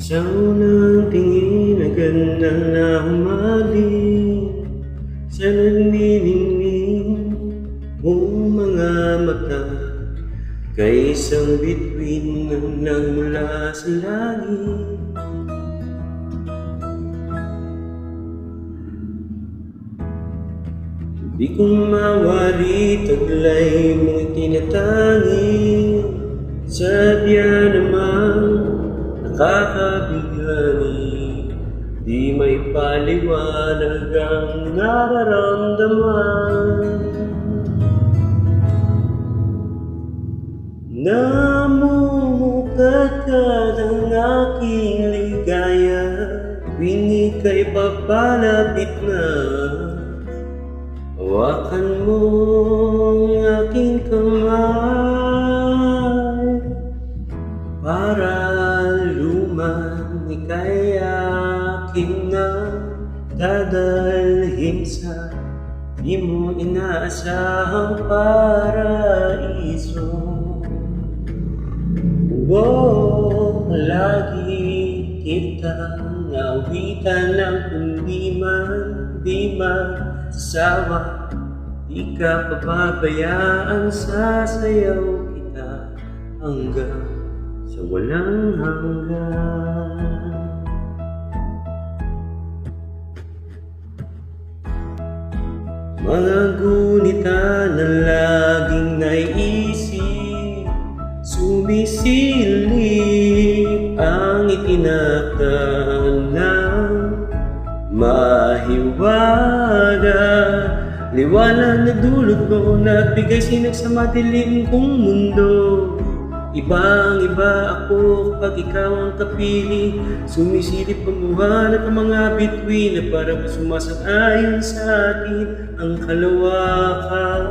Sa unang tingin na ganda na humaling sa nagniningning mong mga mata, kay isang bituin na nagmula sa langit. Di ko mawari taglay mong itinatangi, sadya naman nakakabighani. Di may paliwanag ang nararamdaman. Namumukadkad ang aking ligaya, tuwing ika'y papalapit na. Hawakan mo ang aking kamay para luman, ika'y aking na dadalhin sa di mo inaasahang paraiso. Lagi kitang awitan ng kundi man di masasawa. Di ka pababayaan, sasayaw kita hanggang sa walang hanggan. Mga gunita na laging naiisip, sumisilip ang itinakda ng mahiwaga. Liwanag na dulot mo, nagbigay sinag sa madilim kong mundo. Ibang-iba ako kapag ikaw ang kapiling, sumisilip pamuhanap ang mga bituin na parang sumasang-ayon sa atin ang kalawakan.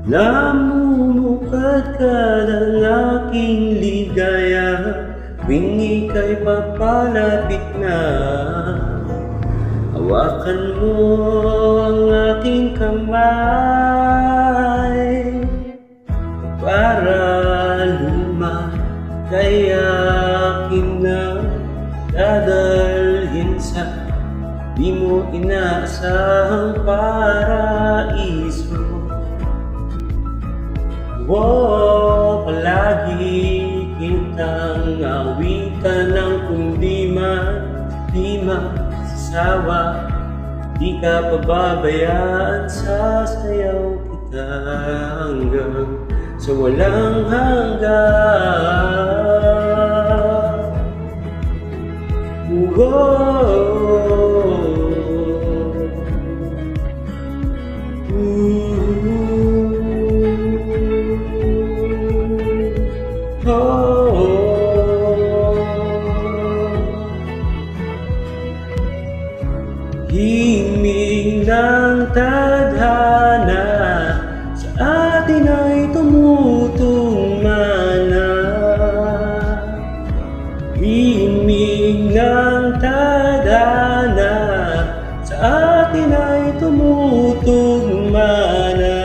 Namumukadkad ang aking ligaya, tuwing ika'y papalapit na. Hawakan mo ang aking kamay para lumagay, akin na dadalhin sa di mo inaasahang paraiso. Palagi kitang awitan ng kundi man di masasawa. Di ka pababayaan, sasayaw kita hanggang sa walang hanggan. Himig ng tadhana sa atin ay tumutugmana. Himig ng tadhana sa atin ay tumutugmana.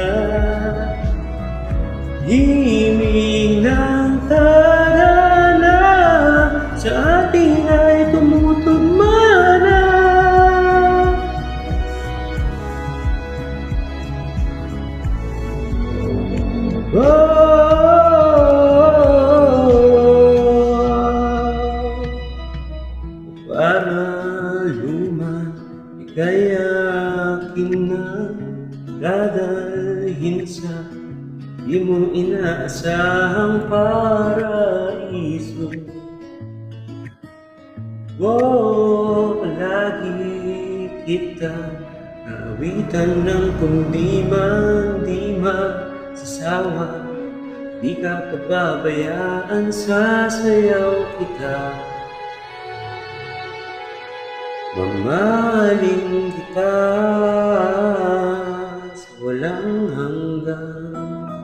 Himig ng tadhana sa atin ay tumutugmana. Para luman, ika'y aking na dadalhin sa di mo inaasahang paraiso. Palagi kita naawitan ng kundi man di masasawa. Di ka pababayaan, sasayaw kita. Mamahalin kita sa walang hanggan.